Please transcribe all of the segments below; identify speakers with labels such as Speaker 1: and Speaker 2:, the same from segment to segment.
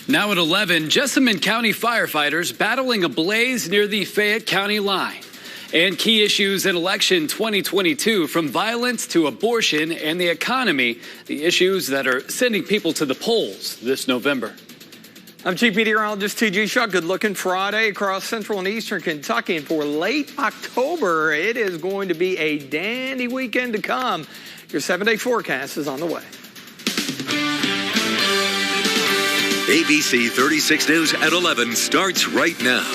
Speaker 1: Now at 11, Jessamine County firefighters battling a blaze near the Fayette County line. And key issues in election 2022, from violence to abortion and the economy, the issues that are sending people to the polls this November.
Speaker 2: I'm Chief Meteorologist T.J. Shuck. Good looking Friday across central and eastern Kentucky. And for late October, it is going to be a dandy weekend to come. Your 7-day forecast is on the way.
Speaker 3: ABC 36 News at 11 starts right now.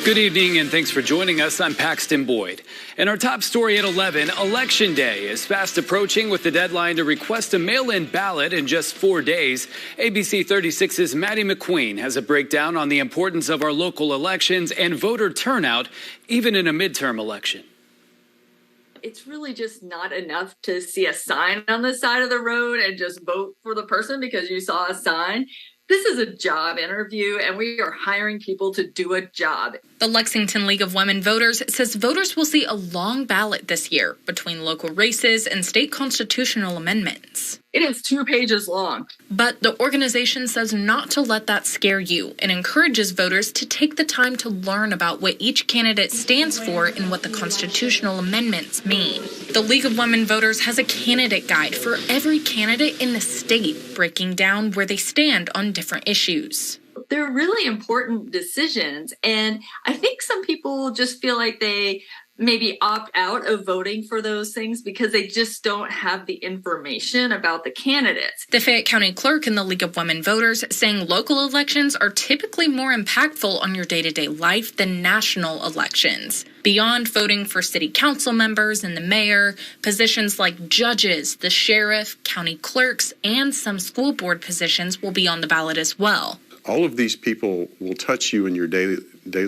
Speaker 1: Good evening and thanks for joining us. I'm Paxton Boyd. And our top story at 11, Election Day is fast approaching with the deadline to request a mail-in ballot in just 4 days. ABC 36's Maddie McQueen has a breakdown on the importance of our local elections and voter turnout, even in a midterm election.
Speaker 4: It's really just not enough to see a sign on the side of the road and just vote for the person because you saw a sign. This is a job interview, and we are hiring people to do a job.
Speaker 5: The Lexington League of Women Voters says voters will see a long ballot this year between local races and state constitutional amendments.
Speaker 4: It is 2 pages long.
Speaker 5: But the organization says not to let that scare you and encourages voters to take the time to learn about what each candidate stands for and what the constitutional amendments mean. The League of Women Voters has a candidate guide for every candidate in the state, breaking down where they stand on different issues.
Speaker 4: They're really important decisions, and I think some people just feel like they maybe opt out of voting for those things because they just don't have the information about the candidates.
Speaker 5: The Fayette County Clerk in the League of Women Voters saying local elections are typically more impactful on your day-to-day life than national elections. Beyond voting for city council members and the mayor, positions like judges, the sheriff, county clerks, and some school board positions will be on the ballot as well.
Speaker 6: All of these people will touch you in your daily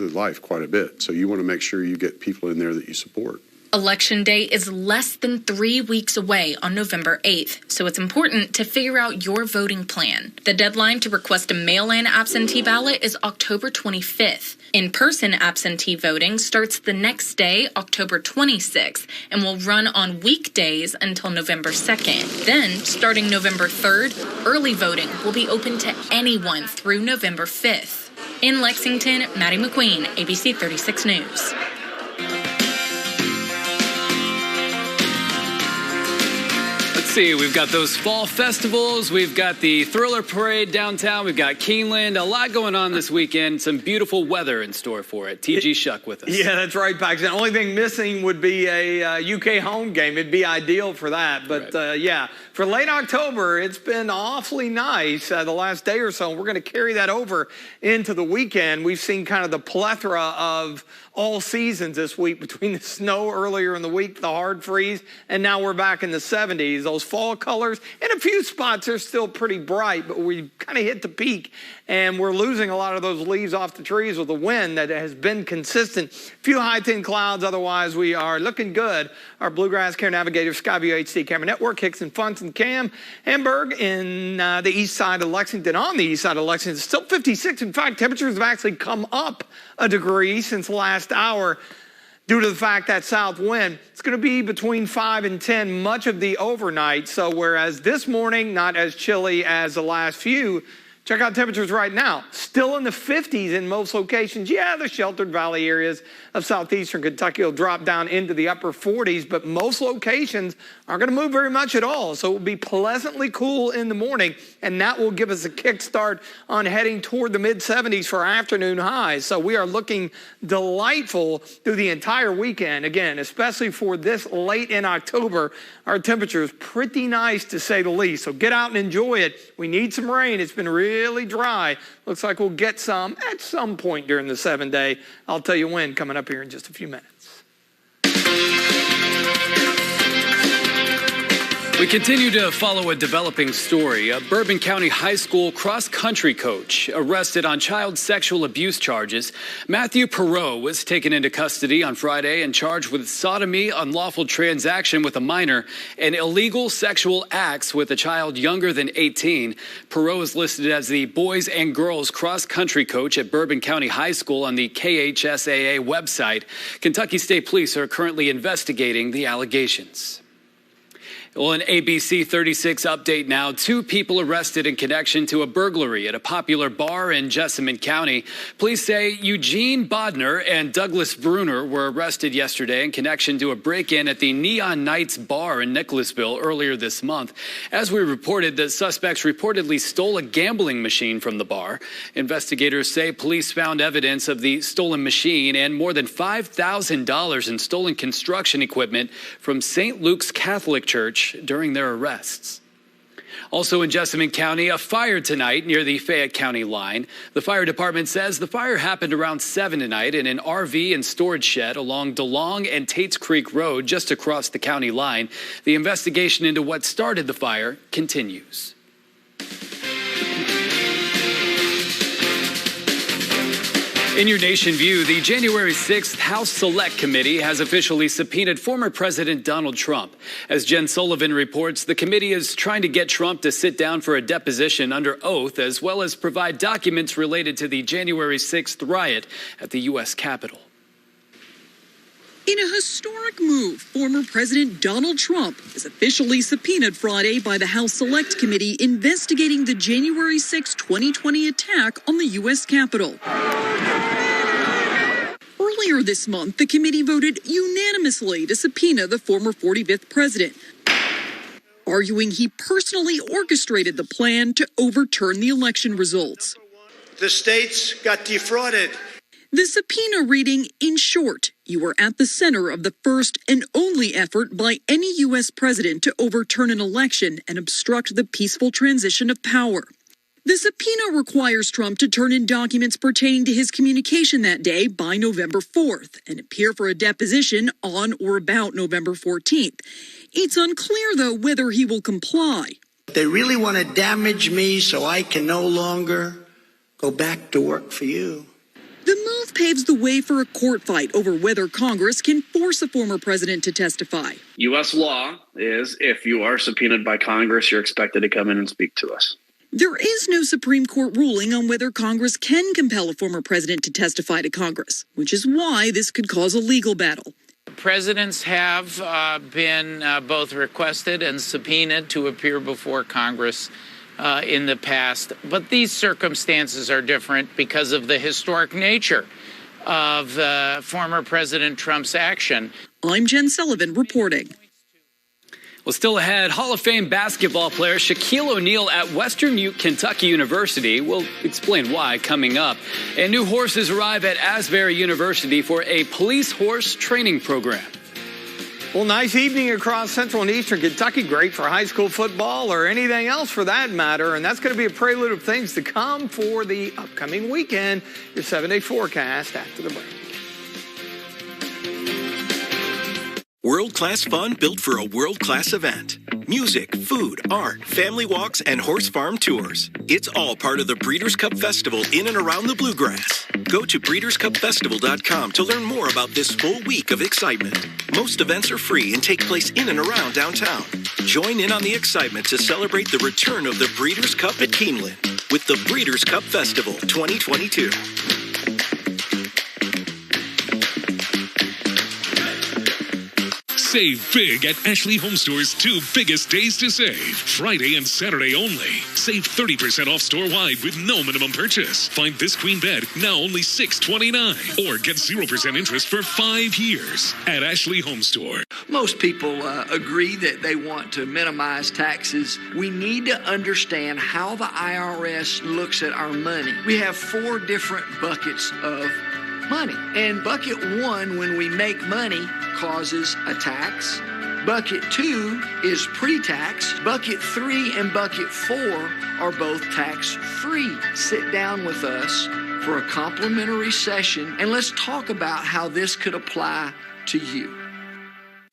Speaker 6: life quite a bit. So you want to make sure you get people in there that you support.
Speaker 5: Election Day is less than 3 weeks away on November 8th, so it's important to figure out your voting plan. The deadline to request a mail-in absentee ballot is October 25th. In-person absentee voting starts the next day, October 26th, and will run on weekdays until November 2nd. Then, starting November 3rd, early voting will be open to anyone through November 5th. In Lexington, Maddie McQueen, ABC 36 News.
Speaker 1: Let's see, we've got those fall festivals, we've got the Thriller Parade downtown, we've got Keeneland, a lot going on this weekend, some beautiful weather in store for it. T.G. Shuck with us.
Speaker 2: Yeah, that's right, Pax. The only thing missing would be a UK home game. It'd be ideal for that. But,
Speaker 1: right.
Speaker 2: Yeah, for late October, it's been awfully nice the last day or so. And we're going to carry that over into the weekend. We've seen kind of the plethora of all seasons this week between the snow earlier in the week, the hard freeze, and now we're back in the 70s. Those fall colors, and a few spots are still pretty bright, but we kind of hit the peak, and we're losing a lot of those leaves off the trees with the wind that has been consistent. Few high thin clouds, otherwise we are looking good. Our Bluegrass Care Navigator Skyview HD camera network, Hicks and Funtz and Cam Hamburg in the east side of Lexington, on the east side of Lexington. It's still 56. In fact, temperatures have actually come up a degree since last hour due to the fact that south wind. It's going to be between 5 and 10 much of the overnight. So whereas this morning, not as chilly as the last few, check out temperatures right now. Still in the 50s in most locations. Yeah, the sheltered valley areas of southeastern Kentucky will drop down into the upper 40s, but most locations aren't going to move very much at all. So it will be pleasantly cool in the morning, and that will give us a kickstart on heading toward the mid-70s for afternoon highs. So we are looking delightful through the entire weekend. Again, especially for this late in October, our temperature is pretty nice to say the least. So get out and enjoy it. We need some rain. It's been really dry. Looks like we'll get some at some point during the 7-day. I'll tell you when, coming up here in just a few minutes.
Speaker 1: We continue to follow a developing story. A Bourbon County High School cross-country coach arrested on child sexual abuse charges. Matthew Perot was taken into custody on Friday and charged with sodomy, unlawful transaction with a minor, and illegal sexual acts with a child younger than 18. Perot is listed as the boys and girls cross-country coach at Bourbon County High School on the KHSAA website. Kentucky State Police are currently investigating the allegations. Well, an ABC 36 update now. 2 people arrested in connection to a burglary at a popular bar in Jessamine County. Police say Eugene Bodner and Douglas Bruner were arrested yesterday in connection to a break-in at the Neon Nights bar in Nicholasville earlier this month. As we reported, the suspects reportedly stole a gambling machine from the bar. Investigators say police found evidence of the stolen machine and more than $5,000 in stolen construction equipment from St. Luke's Catholic Church during their arrests. Also in Jessamine County, a fire tonight near the Fayette County line. The fire department says the fire happened around 7 tonight in an RV and storage shed along DeLong and Tates Creek Road just across the county line. The investigation into what started the fire continues. In your Nation View, the January 6th House Select Committee has officially subpoenaed former President Donald Trump. As Jen Sullivan reports, the committee is trying to get Trump to sit down for a deposition under oath, as well as provide documents related to the January 6th riot at the U.S. Capitol.
Speaker 7: In a historic move, former President Donald Trump is officially subpoenaed Friday by the House Select Committee investigating the January 6, 2020 attack on the U.S. Capitol. Earlier this month, the committee voted unanimously to subpoena the former 45th president, arguing he personally orchestrated the plan to overturn the election results.
Speaker 8: The states got defrauded.
Speaker 7: The subpoena reading, in short, you were at the center of the first and only effort by any U.S. president to overturn an election and obstruct the peaceful transition of power. The subpoena requires Trump to turn in documents pertaining to his communication that day by November 4th and appear for a deposition on or about November 14th. It's unclear, though, whether he will comply.
Speaker 8: They really want to damage me so I can no longer go back to work for you.
Speaker 7: The move paves the way for a court fight over whether Congress can force a former president to testify.
Speaker 9: U.S. law is if you are subpoenaed by Congress, you're expected to come in and speak to us.
Speaker 7: There is no Supreme Court ruling on whether Congress can compel a former president to testify to Congress, which is why this could cause a legal battle.
Speaker 10: Presidents have been both requested and subpoenaed to appear before Congress in the past, but these circumstances are different because of the historic nature of former President Trump's action.
Speaker 7: I'm Jen Sullivan reporting.
Speaker 1: Well, still ahead, Hall of Fame basketball player Shaquille O'Neal at Western Kentucky University. We'll explain why coming up. And new horses arrive at Asbury University for a police horse training program.
Speaker 2: Well, nice evening across Central and Eastern Kentucky. Great for high school football or anything else for that matter. And that's going to be a prelude of things to come for the upcoming weekend. Your 7-day forecast after the break.
Speaker 11: World-class fun built for a world-class event. Music, food, art, family walks, and horse farm tours. It's all part of the Breeders' Cup Festival in and around the Bluegrass. Go to BreedersCupFestival.com to learn more about this full week of excitement. Most events are free and take place in and around downtown. Join in on the excitement to celebrate the return of the Breeders' Cup at Keeneland with the Breeders' Cup Festival 2022.
Speaker 12: Save big at Ashley Home Store's 2 biggest days to save. Friday and Saturday only. Save 30% off store-wide with no minimum purchase. Find this queen bed now only $629. Or get 0% interest for 5 years at Ashley Home Store.
Speaker 13: Most people agree that they want to minimize taxes. We need to understand how the IRS looks at our money. We have 4 different buckets of money. And bucket 1, when we make money, causes a tax. Bucket 2 is pre-tax. Bucket 3 and bucket 4 are both tax-free. Sit down with us for a complimentary session and let's talk about how this could apply to you.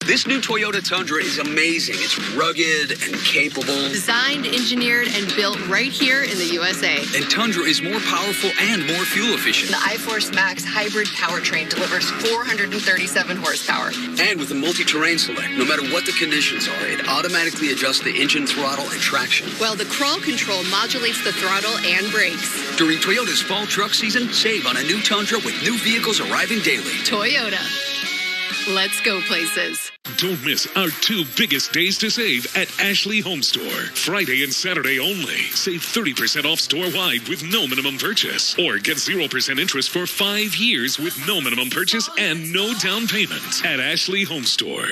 Speaker 14: This new Toyota Tundra is amazing. It's rugged and capable.
Speaker 15: Designed, engineered, and built right here in the USA.
Speaker 14: And Tundra is more powerful and more fuel efficient.
Speaker 15: The iForce Max hybrid powertrain delivers 437 horsepower.
Speaker 14: And with the multi-terrain select, no matter what the conditions are, it automatically adjusts the engine throttle and traction.
Speaker 15: While the crawl control modulates the throttle and brakes.
Speaker 14: During Toyota's fall truck season, save on a new Tundra with new vehicles arriving daily.
Speaker 15: Toyota. Let's go places.
Speaker 12: Don't miss our 2 biggest days to save at Ashley Home Store. Friday and Saturday only. Save 30% off store-wide with no minimum purchase. Or get 0% interest for 5 years with no minimum purchase and no down payment at Ashley Home Store.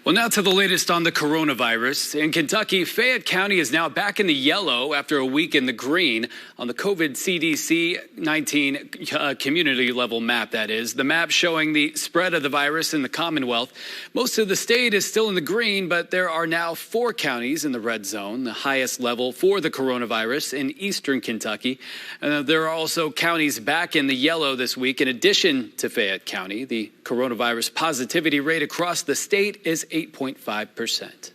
Speaker 1: Well, now to the latest on the coronavirus. In Kentucky, Fayette County is now back in the yellow after a week in the green on the COVID CDC-19 community level map, that is. The map showing the spread of the virus in the Commonwealth. Most of the state is still in the green, but there are now 4 counties in the red zone, the highest level for the coronavirus in eastern Kentucky. There are also counties back in the yellow this week. In addition to Fayette County, the coronavirus positivity rate across the state is 8.5%.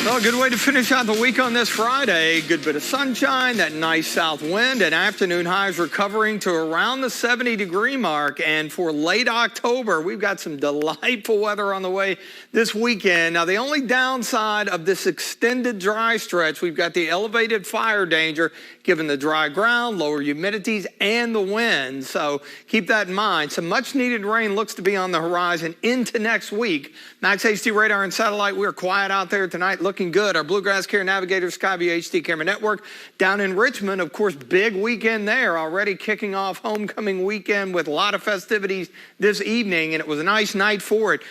Speaker 2: Well, good way to finish out the week on this Friday. Good bit of sunshine, that nice south wind, and afternoon highs recovering to around the 70-degree mark. And for late October, we've got some delightful weather on the way this weekend. Now, the only downside of this extended dry stretch, we've got the elevated fire danger given the dry ground, lower humidities, and the wind. So keep that in mind. Some much-needed rain looks to be on the horizon into next week. Max HD radar and satellite, we're quiet out there tonight, looking good. Our Bluegrass Care Navigator Skyview HD camera network down in Richmond, of course, big weekend there, already kicking off homecoming weekend with a lot of festivities this evening, and it was a nice night for it.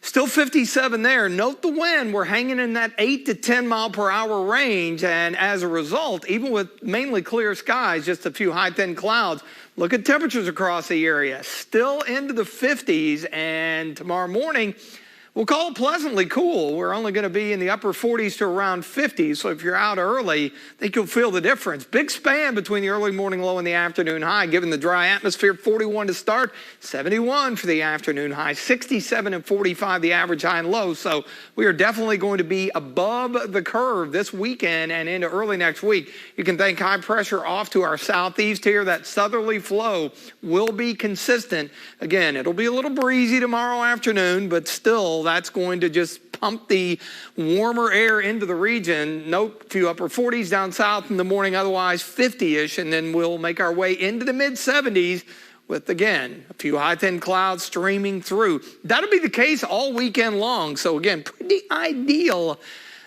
Speaker 2: Still 57 there. Note the wind. We're hanging in that 8 to 10 mile per hour range. And as a result, even with mainly clear skies, just a few high thin clouds, look at temperatures across the area. Still into the 50s. And tomorrow morning, we'll call it pleasantly cool. We're only going to be in the upper 40s to around 50s. So if you're out early, I think you'll feel the difference. Big span between the early morning low and the afternoon high, given the dry atmosphere. 41 to start, 71 for the afternoon high, 67 and 45 the average high and low. So we are definitely going to be above the curve this weekend and into early next week. You can thank high pressure off to our southeast here. That southerly flow will be consistent. Again, it'll be a little breezy tomorrow afternoon, but still, that's going to just pump the warmer air into the region. Note a few upper 40s down south in the morning, otherwise 50-ish, and then we'll make our way into the mid-70s with, again, a few high-thin clouds streaming through. That'll be the case all weekend long. So, again, pretty ideal.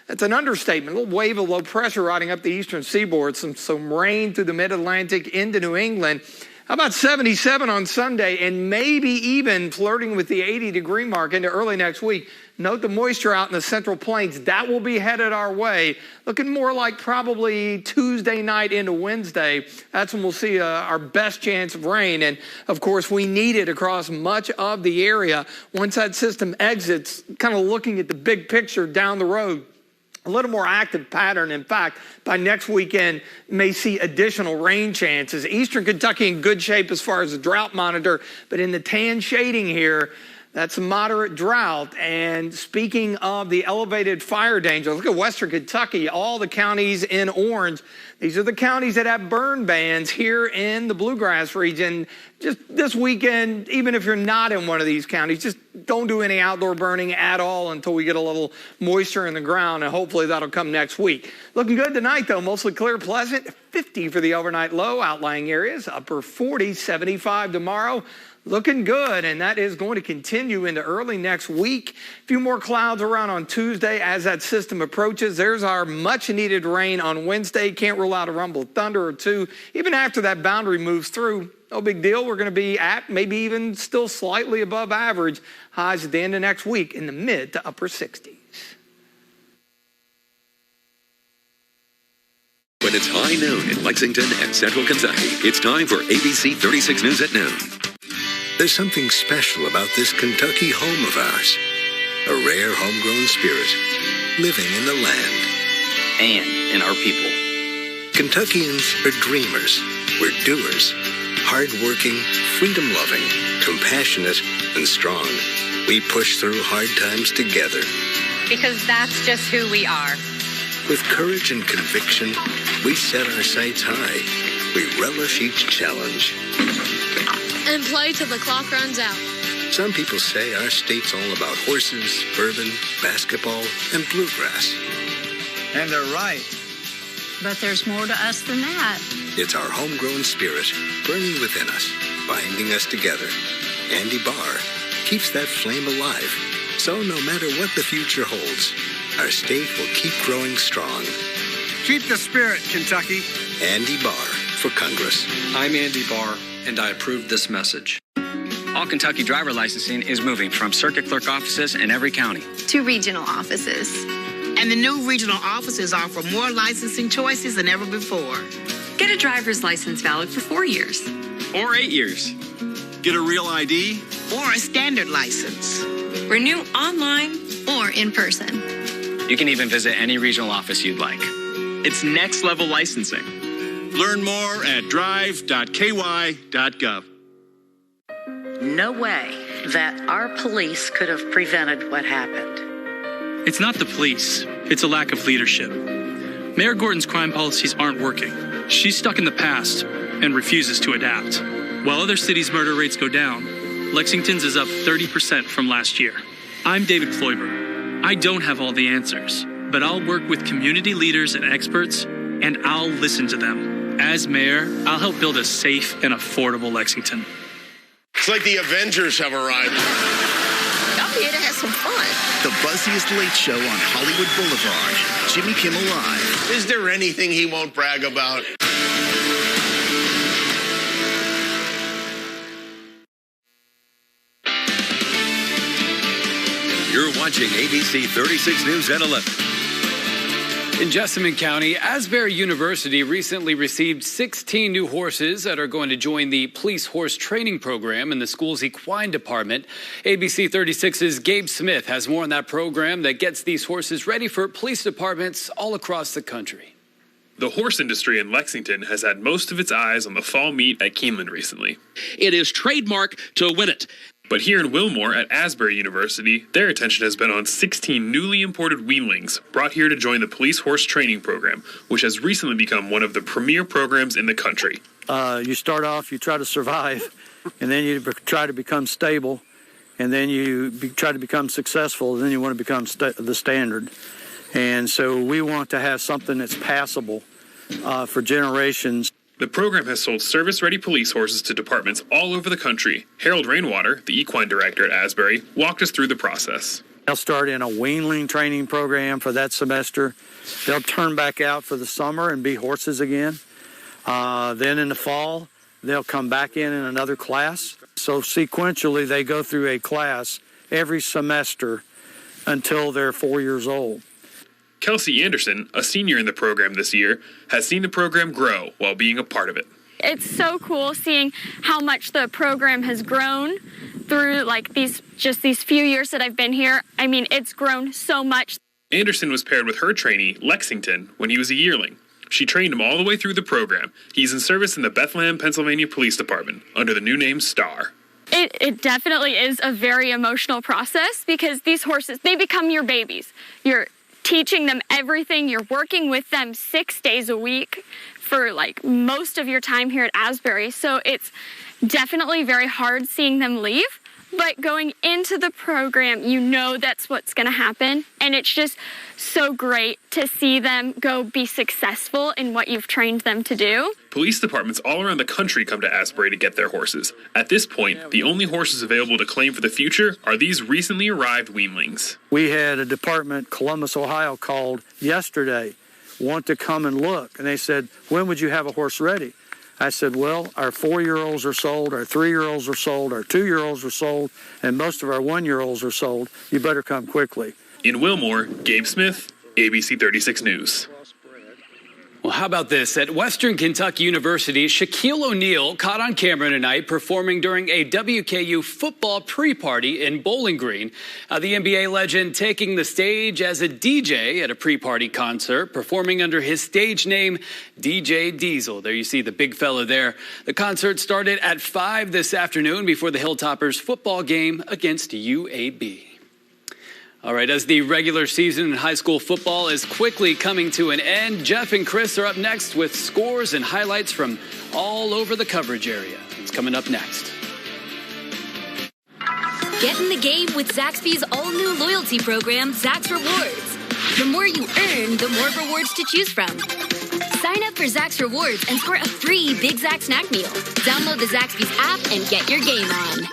Speaker 2: That's an understatement. A little wave of low pressure riding up the eastern seaboard. Some rain through the mid-Atlantic into New England. How about 77 on Sunday and maybe even flirting with the 80-degree mark into early next week? Note the moisture out in the central plains. That will be headed our way. Looking more like probably Tuesday night into Wednesday. That's when we'll see our best chance of rain. And, of course, we need it across much of the area. Once that system exits, kind of looking at the big picture down the road, a little more active pattern. In fact, by next weekend, may see additional rain chances. Eastern Kentucky in good shape as far as the drought monitor, but in the tan shading here, that's a moderate drought. And speaking of the elevated fire danger, look at Western Kentucky, all the counties in orange. These are the counties that have burn bans here in the Bluegrass region. Just this weekend, even if you're not in one of these counties, just don't do any outdoor burning at all until we get a little moisture in the ground, and hopefully that'll come next week. Looking good tonight, though. Mostly clear, pleasant. 50 for the overnight low. Outlying areas, upper 40s, 75 tomorrow. Looking good, and that is going to continue into early next week. A few more clouds around on Tuesday as that system approaches. There's our much-needed rain on Wednesday. Can't rule out a rumble of thunder or two. Even after that boundary moves through, no big deal. We're going to be at maybe even still slightly above average highs at the end of next week in the mid to upper 60s.
Speaker 3: When it's high noon in Lexington and Central Kentucky, it's time for ABC 36 News at noon.
Speaker 16: There's something special about this Kentucky home of ours. A rare homegrown spirit living in the land.
Speaker 14: And in our people.
Speaker 16: Kentuckians are dreamers. We're doers. Hardworking, freedom-loving, compassionate, and strong. We push through hard times together.
Speaker 15: Because that's just who we are.
Speaker 16: With courage and conviction, we set our sights high. We relish each challenge.
Speaker 17: And play till the clock runs out.
Speaker 16: Some people say our state's all about horses, bourbon, basketball, and bluegrass.
Speaker 13: And they're right.
Speaker 18: But there's more to us than that.
Speaker 16: It's our homegrown spirit burning within us, binding us together. Andy Barr keeps that flame alive. So no matter what the future holds, our state will keep growing strong.
Speaker 19: Keep the spirit, Kentucky.
Speaker 16: Andy Barr for Congress.
Speaker 20: I'm Andy Barr, and I approve this message. All Kentucky driver licensing is moving from circuit clerk offices in every county
Speaker 15: to regional offices.
Speaker 21: And the new regional offices offer more licensing choices than ever before.
Speaker 22: Get a driver's license valid for 4 years.
Speaker 23: Or 8 years. Get a real ID.
Speaker 21: Or a standard license.
Speaker 22: Renew online
Speaker 15: or in person.
Speaker 20: You can even visit any regional office you'd like. It's next level licensing.
Speaker 23: Learn more at drive.ky.gov.
Speaker 24: No way that our police could have prevented what happened.
Speaker 25: It's not the police. It's a lack of leadership. Mayor Gordon's crime policies aren't working. She's stuck in the past and refuses to adapt. While other cities' murder rates go down, Lexington's is up 30% from last year. I'm David Kloiber. I don't have all the answers, but I'll work with community leaders and experts, and I'll listen to them. As mayor, I'll help build a safe and affordable Lexington.
Speaker 26: It's like the Avengers have arrived.
Speaker 21: I'm here to have some fun.
Speaker 27: The buzziest late show on Hollywood Boulevard. Jimmy Kimmel Live.
Speaker 26: Is there anything he won't brag about?
Speaker 3: You're watching ABC 36 News at 11.
Speaker 1: In Jessamine County, Asbury University recently received 16 new horses that are going to join the police horse training program in the school's equine department. ABC 36's Gabe Smith has more on that program that gets these horses ready for police departments all across the country.
Speaker 28: The horse industry in Lexington has had most of its eyes on the fall meet at Keeneland recently.
Speaker 29: It is trademark to win it.
Speaker 28: But here in Wilmore at Asbury University, their attention has been on 16 newly imported weanlings brought here to join the police horse training program, which has recently become one of the premier programs in the country.
Speaker 30: You start off, you try to survive, and then you try to become stable, and then you try to become successful, and then you want to become the standard. And so we want to have something that's passable for generations.
Speaker 28: The program has sold service-ready police horses to departments all over the country. Harold Rainwater, the equine director at Asbury, walked us through the process.
Speaker 30: They'll start in a weanling training program for that semester. They'll turn back out for the summer and be horses again. Then in the fall, they'll come back in another class. So sequentially, they go through a class every semester until they're 4 years old.
Speaker 28: Kelsey Anderson, a senior in the program this year, has seen the program grow while being a part of it.
Speaker 31: It's so cool seeing how much the program has grown through these few years that I've been here. I mean, it's grown so much.
Speaker 28: Anderson was paired with her trainee, Lexington, when he was a yearling. She trained him all the way through the program. He's in service in the Bethlehem, Pennsylvania Police Department under the new name Star.
Speaker 31: It definitely is a very emotional process because these horses, they become your babies. You're teaching them everything. You're working with them 6 days a week for most of your time here at Asbury. So it's definitely very hard seeing them leave. But going into the program, you know that's what's going to happen. And it's just so great to see them go be successful in what you've trained them to do.
Speaker 28: Police departments all around the country come to Asbury to get their horses. At this point, the only horses available to claim for the future are these recently arrived weanlings.
Speaker 30: We had a department, Columbus, Ohio, called yesterday, want to come and look. And they said, when would you have a horse ready? I said, well, our 4-year-olds are sold, our 3-year-olds are sold, our 2-year-olds are sold, and most of our 1-year-olds are sold. You better come quickly.
Speaker 28: In Wilmore, Gabe Smith, ABC 36 News.
Speaker 1: Well, how about this? At Western Kentucky University, Shaquille O'Neal caught on camera tonight performing during a WKU football pre-party in Bowling Green. The NBA legend taking the stage as a DJ at a pre-party concert, performing under his stage name, DJ Diesel. There you see the big fella there. The concert started at 5 this afternoon before the Hilltoppers football game against UAB. All right, as the regular season in high school football is quickly coming to an end, Jeff and Chris are up next with scores and highlights from all over the coverage area. It's coming up next.
Speaker 32: Get in the game with Zaxby's all-new loyalty program, Zax Rewards. The more you earn, the more rewards to choose from. Sign up for Zaxby's Rewards and score a free Big Zax snack meal. Download the Zaxby's app and get your game on.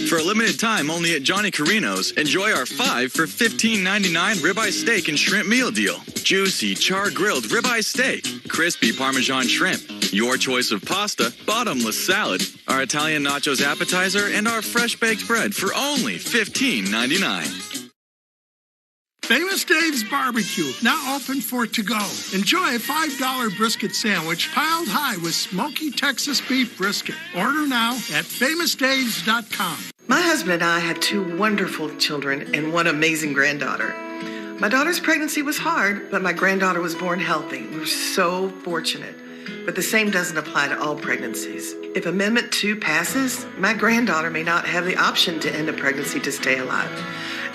Speaker 2: For a limited time only at Johnny Carino's, enjoy our 5 for $15.99 ribeye steak and shrimp meal deal. Juicy, char-grilled ribeye steak, crispy Parmesan shrimp, your choice of pasta, bottomless salad, our Italian nachos appetizer, and our fresh-baked bread for only $15.99.
Speaker 19: Famous Dave's Barbecue, now open for to-go. Enjoy a $5 brisket sandwich piled high with smoky Texas beef brisket. Order now at famousdaves.com.
Speaker 4: My husband and I had 2 wonderful children and 1 amazing granddaughter. My daughter's pregnancy was hard, but my granddaughter was born healthy. We were so fortunate. But the same doesn't apply to all pregnancies. If Amendment 2 passes, my granddaughter may not have the option to end a pregnancy to stay alive.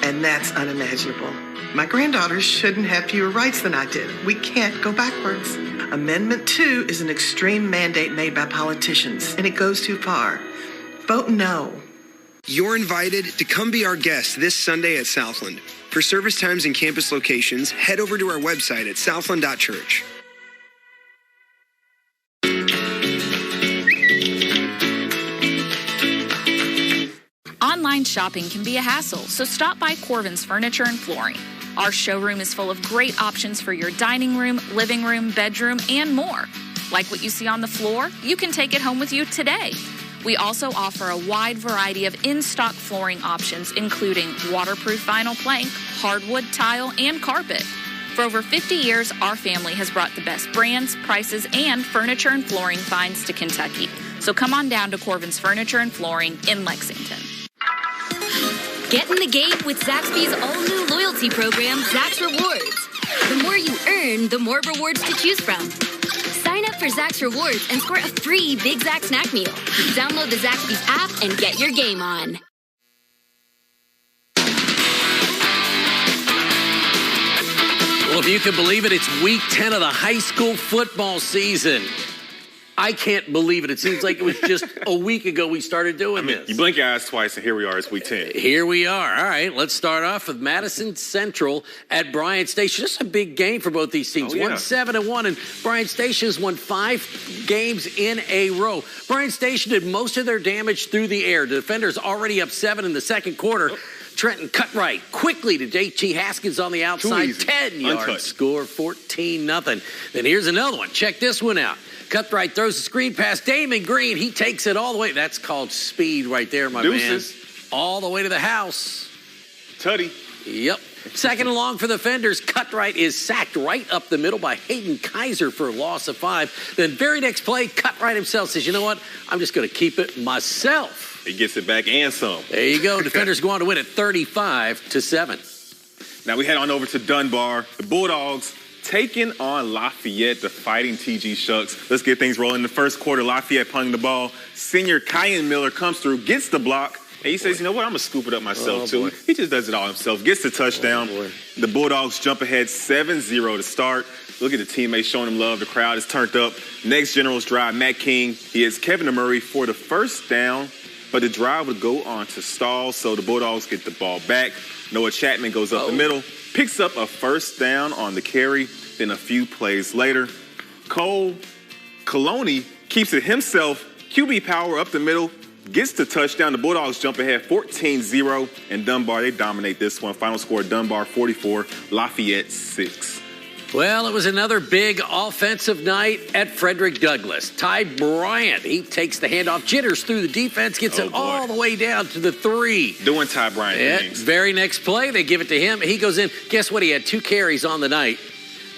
Speaker 4: And that's unimaginable. My granddaughter shouldn't have fewer rights than I did. We can't go backwards. Amendment 2 is an extreme mandate made by politicians, and it goes too far. Vote no.
Speaker 5: You're invited to come be our guest this Sunday at Southland. For service times and campus locations, head over to our website at southland.church.
Speaker 6: Online shopping can be a hassle, so stop by Corvin's Furniture and Flooring. Our showroom is full of great options for your dining room, living room, bedroom, and more. Like what you see on the floor, you can take it home with you today. We also offer a wide variety of in-stock flooring options, including waterproof vinyl plank, hardwood tile, and carpet. For over 50 years, our family has brought the best brands, prices, and furniture and flooring finds to Kentucky. So come on down to Corvin's Furniture and Flooring in Lexington.
Speaker 32: Get in the game with Zaxby's all-new loyalty program, Zax Rewards. The more you earn, the more rewards to choose from. Sign up for Zax Rewards and score a free Big Zax snack meal. Download the Zaxby's app and get your game on.
Speaker 7: Well, if you can believe it, it's week 10 of the high school football season. I can't believe it. It seems like it was just a week ago we started doing this.
Speaker 8: You blink your eyes twice, and here we are. It's week 10.
Speaker 7: Here we are. All right, let's start off with Madison Central at Bryant Station. Just a big game for both these teams. 1-7-1, and Bryant Station has won 5 games in a row. Bryant Station did most of their damage through the air. The defenders already up 7 in the second quarter. Trenton Cutright quickly to JT Haskins on the outside. 10 yards. Score 14-0. Then here's another one. Check this one out. Cutright throws the screen pass. Damon Green, he takes it all the way. That's called speed right there, my man. All the way to the house.
Speaker 8: Tutty.
Speaker 7: Yep. Second and long for the Fenders. Cutright is sacked right up the middle by Hayden Kaiser for a loss of 5. Then very next play, Cutright himself says, you know what? I'm just going to keep it myself.
Speaker 8: He gets it back and some.
Speaker 7: There you go. Defenders go on to win it 35-7.
Speaker 8: Now we head on over to Dunbar. The Bulldogs taking on Lafayette, the Fighting TG Shucks. Let's get things rolling. In the first quarter, Lafayette punting the ball. Senior Kyan Miller comes through, gets the block, and he says, you know what, I'm going to scoop it up myself, too. He just does it all himself, gets the touchdown. The Bulldogs jump ahead 7-0 to start. Look at the teammates showing him love. The crowd is turned up. Next General's drive, Matt King. He hits Kevin Murray for the first down, but the drive would go on to stall, so the Bulldogs get the ball back. Noah Chapman goes up the middle, picks up a first down on the carry. Then a few plays later, Cole Coloni keeps it himself. QB power up the middle, gets the touchdown. The Bulldogs jump ahead 14-0, and Dunbar, they dominate this one. Final score, Dunbar 44, Lafayette 6.
Speaker 7: Well, it was another big offensive night at Frederick Douglass. Ty Bryant, he takes the handoff, jitters through the defense, gets it all the way down to the 3.
Speaker 8: Doing Ty Bryant things.
Speaker 7: Very next play, they give it to him. He goes in. Guess what? He had 2 carries on the night.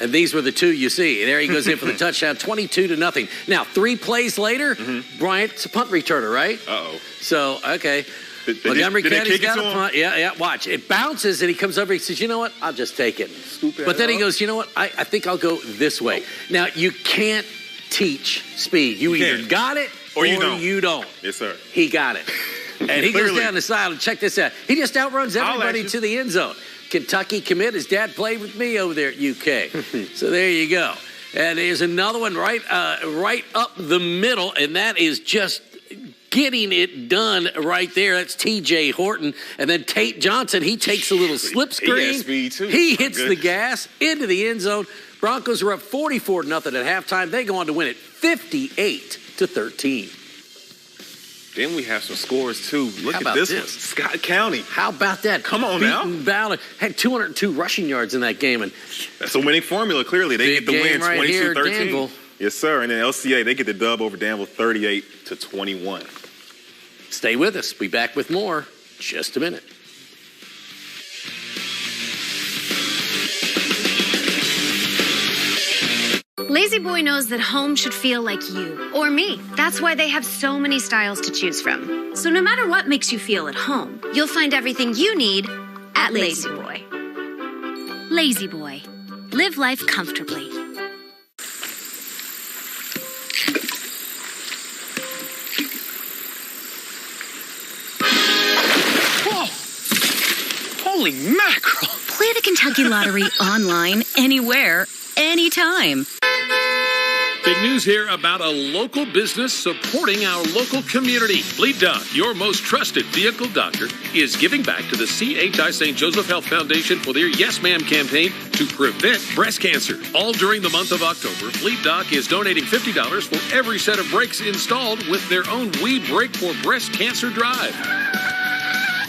Speaker 7: And these were the 2 you see. There he goes in for the touchdown, 22-0. Now, 3 plays later, Bryant's a punt returner, right?
Speaker 8: Uh-oh.
Speaker 7: So, okay. Montgomery County's got a punt. Yeah, watch. It bounces, and he comes over and he says, you know what? I'll just take it. But then he goes, you know what? I think I'll go this way. Now, you can't teach speed. You either got it or you don't.
Speaker 8: Yes, sir.
Speaker 7: He got it. And he goes down the side, and check this out. He just outruns everybody to the end zone. Kentucky commit. His dad played with me over there at UK. So there you go. And there's another one right up the middle, and that is just getting it done right there. That's T.J. Horton. And then Tate Johnson, he takes a little slip screen.
Speaker 8: He has speed, too.
Speaker 7: He hits the gas into the end zone. Broncos are up 44-0 at halftime. They go on to win it 58-13.
Speaker 8: Then we have some scores, too. Look
Speaker 7: How
Speaker 8: at
Speaker 7: about
Speaker 8: this
Speaker 7: this?
Speaker 8: one. Scott County.
Speaker 7: How about that?
Speaker 8: Come on now.
Speaker 7: Ballard had 202 rushing yards in that game. And
Speaker 8: that's a winning formula, clearly. They get the win,
Speaker 7: right
Speaker 8: 22-13. Yes, sir. And then LCA, they get the dub over Danville, 38-21.
Speaker 7: Stay with us. Be back with more in just a minute.
Speaker 9: Lazy Boy knows that home should feel like you or me. That's why they have so many styles to choose from. So no matter what makes you feel at home, you'll find everything you need at Lazy Boy.
Speaker 32: Lazy Boy. Live life comfortably.
Speaker 10: Whoa! Holy mackerel!
Speaker 32: Play the Kentucky Lottery online, anywhere, anytime.
Speaker 11: Big news here about a local business supporting our local community. Bleed Doc, your most trusted vehicle doctor, is giving back to the CHI St. Joseph Health Foundation for their Yes Ma'am campaign to prevent breast cancer. All during the month of October, Bleed Doc is donating $50 for every set of brakes installed with their own We Brake for Breast Cancer drive.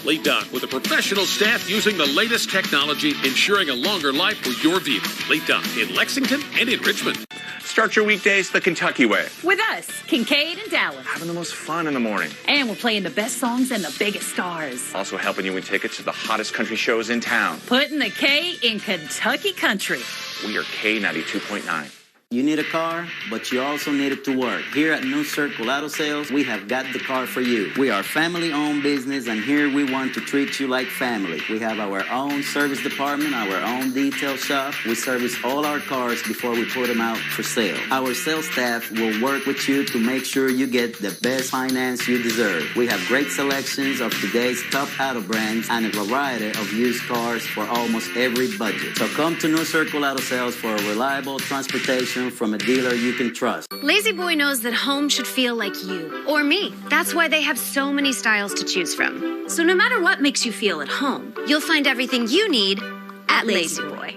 Speaker 11: Bleed Doc with a professional staff using the latest technology, ensuring a longer life for your vehicle. Bleed Doc in Lexington and in Richmond.
Speaker 12: Start your weekdays the Kentucky way.
Speaker 13: With us, Kincaid and Dallas.
Speaker 12: Having the most fun in the morning.
Speaker 13: And we're playing the best songs and the biggest stars.
Speaker 12: Also helping you win tickets to the hottest country shows in town.
Speaker 13: Putting the K in Kentucky country.
Speaker 12: We are K92.9.
Speaker 14: You need a car, but you also need it to work. Here at New Circle Auto Sales, we have got the car for you. We are family-owned business, and here we want to treat you like family. We have our own service department, our own detail shop. We service all our cars before we put them out for sale. Our sales staff will work with you to make sure you get the best finance you deserve. We have great selections of today's top auto brands and a variety of used cars for almost every budget. So come to New Circle Auto Sales for a reliable transportation from a dealer you can trust.
Speaker 9: Lazy Boy knows that home should feel like you or me. That's why they have so many styles to choose from. So no matter what makes you feel at home, you'll find everything you need at Lazy Boy.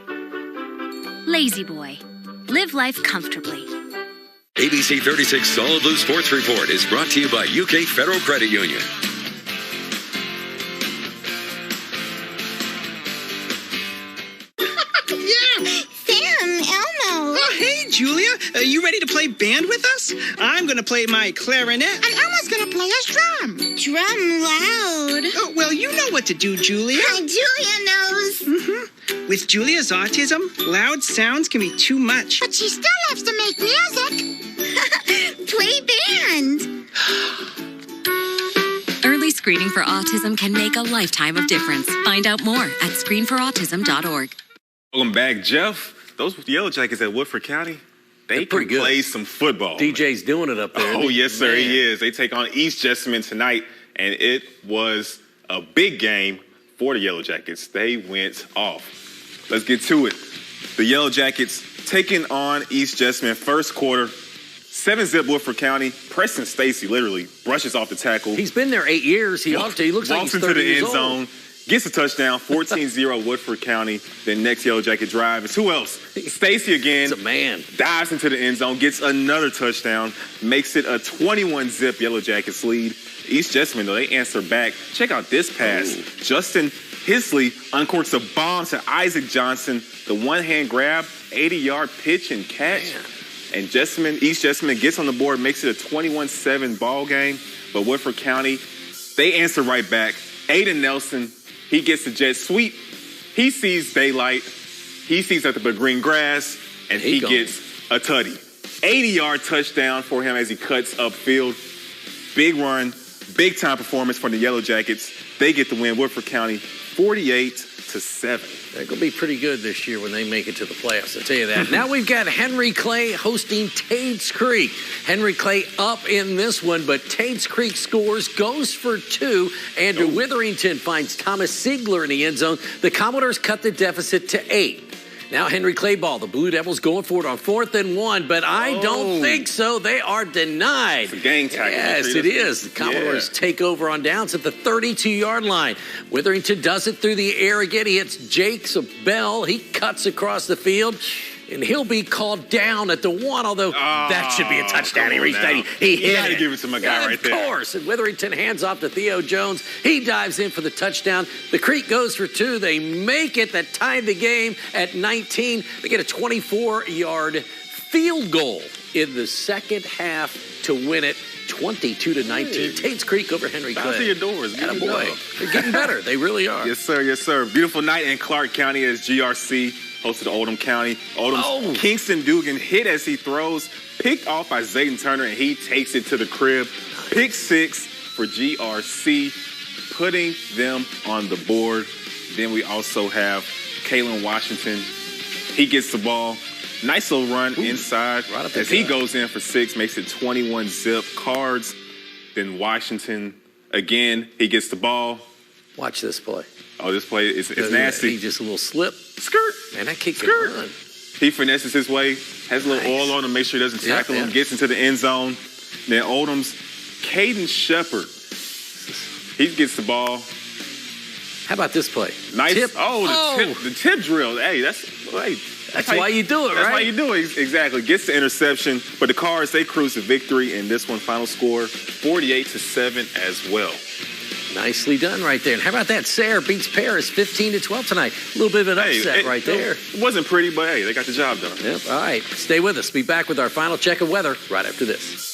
Speaker 32: Lazy Boy. Live life comfortably.
Speaker 3: ABC 36 Solid Blue Sports Report is brought to you by UK Federal Credit Union.
Speaker 15: Julia, are you ready to play band with us? I'm going to play my clarinet.
Speaker 21: And Elma's going to play his drum. Drum loud.
Speaker 15: Oh, well, you know what to do, Julia.
Speaker 21: Julia knows.
Speaker 15: Mm-hmm. With Julia's autism, loud sounds can be too much.
Speaker 21: But she still loves to make music. Play band.
Speaker 32: Early screening for autism can make a lifetime of difference. Find out more at screenforautism.org.
Speaker 8: Welcome back, Jeff. Those Yellow Jackets at Woodford County, they can play some football.
Speaker 7: DJ's doing it up there.
Speaker 8: Oh, yes, sir, he is. They take on East Jessamine tonight, and it was a big game for the Yellow Jackets. They went off. Let's get to it. The Yellow Jackets taking on East Jessamine first quarter. 7-zip Woodford County. Preston Stacy literally brushes off the tackle.
Speaker 7: He's been there 8 years. He ought to. He looks like he's 30
Speaker 8: walks into the
Speaker 7: years
Speaker 8: end zone.
Speaker 7: old.
Speaker 8: Gets a touchdown, 14-0 Woodford County. Then next Yellow Jacket drive is who else? Stacy again.
Speaker 7: He's a man.
Speaker 8: Dives into the end zone, gets another touchdown, makes it a 21-zip Yellow Jackets lead. East Jessamine, though, they answer back. Check out this pass. Justin Hisley uncorks a bomb to Isaac Johnson. The one-hand grab, 80-yard pitch and catch. Man. And East Jessamine gets on the board, makes it a 21-7 ball game. But Woodford County, they answer right back. Aiden Nelson, he gets the jet sweep. He sees daylight. He sees nothing but green grass, and he gets a tutty. 80-yard touchdown for him as he cuts upfield. Big run, big-time performance for the Yellow Jackets. They get the win. Woodford County, 48-7.
Speaker 7: They're going to be pretty good this year when they make it to the playoffs, I'll tell you that. Now we've got Henry Clay hosting Tates Creek. Henry Clay up in this one, but Tates Creek scores, goes for 2. Andrew Witherington finds Thomas Siegler in the end zone. The Commodores cut the deficit to 8. Now Henry Clay ball. The Blue Devils going for it on 4th and 1, but I don't think so. They are denied.
Speaker 8: It's a gang tackle.
Speaker 7: Yes, it is. The Commodores take over on downs at the 32-yard line. Witherington does it through the air again. He hits Jakes Bell. He cuts across the field. and he'll be called down at the 1, although that should be a touchdown. He reached that. He hit it.
Speaker 8: You got to give it to my guy right there.
Speaker 7: Of course. And Witherington hands off to Theo Jones. He dives in for the touchdown. The Creek goes for 2. They make it. That tied the game at 19. They get a 24-yard field goal in the second half to win it 22-19. Tate's Creek over Henry Clay.
Speaker 8: Bounce your doors.
Speaker 7: Boy, they're getting better. They really are.
Speaker 8: Yes, sir. Yes, sir. Beautiful night in Clark County as GRC hosted Oldham County. Oldham's Kingston Dugan hit as he throws, picked off by Zayden Turner, and he takes it to the crib. Pick 6 for GRC, putting them on the board. Then we also have Kalen Washington. He gets the ball. Nice little run inside as he goes in for 6, makes it 21-zip. Cards. Then Washington again. He gets the ball.
Speaker 7: Watch this play.
Speaker 8: Oh, this play is nasty.
Speaker 7: He just a little slip.
Speaker 8: Skirt.
Speaker 7: Man, that kick can run.
Speaker 8: He finesses his way, has a little oil on him, make sure he doesn't tackle him, gets into the end zone. Then Oldham's Caden Shepard. He gets the ball.
Speaker 7: How about this play?
Speaker 8: Nice.
Speaker 7: Tip.
Speaker 8: The tip drill. Hey, that's
Speaker 7: why you do it, right?
Speaker 8: That's why you do it. Exactly. Gets the interception. But the Cards, they cruise to victory in this one. Final score, 48-7 as well.
Speaker 7: Nicely done right there. And how about that? Sayre beats Paris 15-12 tonight. A little bit of an upset right there.
Speaker 8: It wasn't pretty, but hey, they got the job done.
Speaker 7: Yep. All right. Stay with us. Be back with our final check of weather right after this.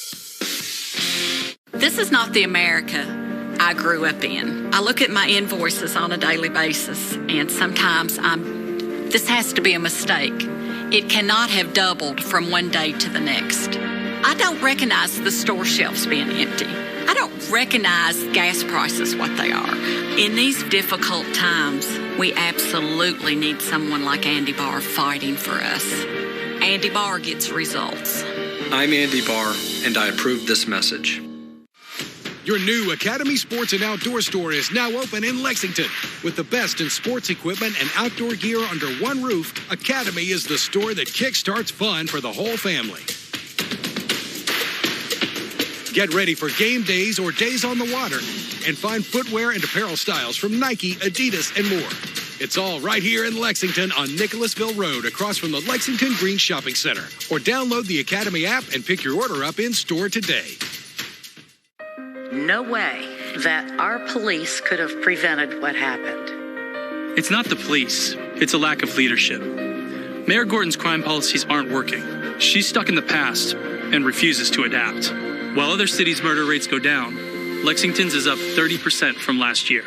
Speaker 16: This is not the America I grew up in. I look at my invoices on a daily basis, and sometimes this has to be a mistake. It cannot have doubled from one day to the next. I don't recognize the store shelves being empty. I don't recognize gas prices what they are. In these difficult times, we absolutely need someone like Andy Barr fighting for us. Andy Barr gets results.
Speaker 17: I'm Andy Barr, and I approve this message.
Speaker 18: Your new Academy Sports and Outdoor store is now open in Lexington. With the best in sports equipment and outdoor gear under one roof, Academy is the store that kickstarts fun for the whole family. Get ready for game days or days on the water and find footwear and apparel styles from Nike, Adidas, and more. It's all right here in Lexington on Nicholasville Road across from the Lexington Green Shopping Center. Or download the Academy app and pick your order up in store today.
Speaker 20: No way that our police could have prevented what happened.
Speaker 22: It's not the police. It's a lack of leadership. Mayor Gordon's crime policies aren't working. She's stuck in the past and refuses to adapt. While other cities' murder rates go down, Lexington's is up 30% from last year.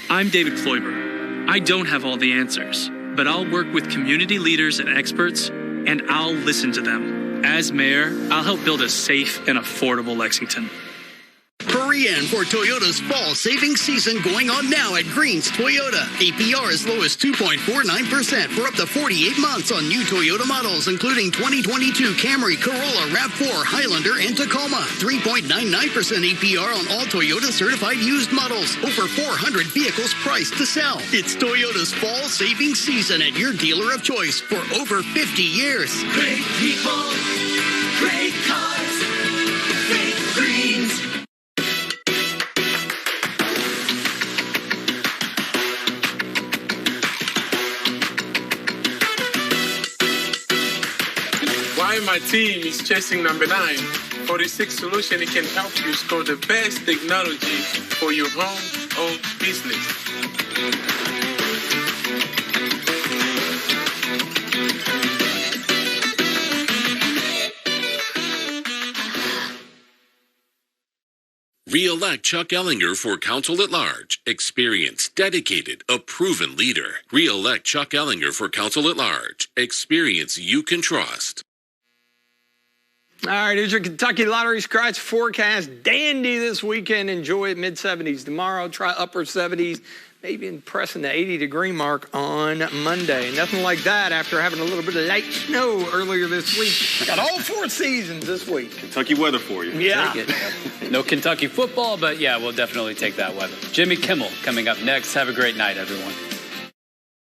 Speaker 22: I'm David Kloiber. I don't have all the answers, but I'll work with community leaders and experts, and I'll listen to them. As mayor, I'll help build a safe and affordable Lexington.
Speaker 23: Hurry in for Toyota's fall savings season going on now at Green's Toyota. APR as low as 2.49% for up to 48 months on new Toyota models, including 2022 Camry, Corolla, RAV4, Highlander, and Tacoma. 3.99% APR on all Toyota certified used models. Over 400 vehicles priced to sell. It's Toyota's fall savings season at your dealer of choice for over 50 years.
Speaker 24: Great people, great cars, great Greens.
Speaker 25: While my team is chasing number 9, 46 Solution, it can help you score the best technology for your home or business.
Speaker 11: Re-elect Chuck Ellinger for Council at Large. Experienced, dedicated, a proven leader. Re-elect Chuck Ellinger for Council at Large. Experience you can trust.
Speaker 26: All right, here's your Kentucky Lottery Scratch forecast. Dandy this weekend. Enjoy it. Mid-70s tomorrow. Try upper 70s. Maybe pressing the 80-degree mark on Monday. Nothing like that after having a little bit of light snow earlier this week. Got all 4 seasons this week.
Speaker 8: Kentucky weather for you.
Speaker 26: Yeah.
Speaker 1: Take it. No Kentucky football, but yeah, we'll definitely take that weather. Jimmy Kimmel coming up next. Have a great night, everyone.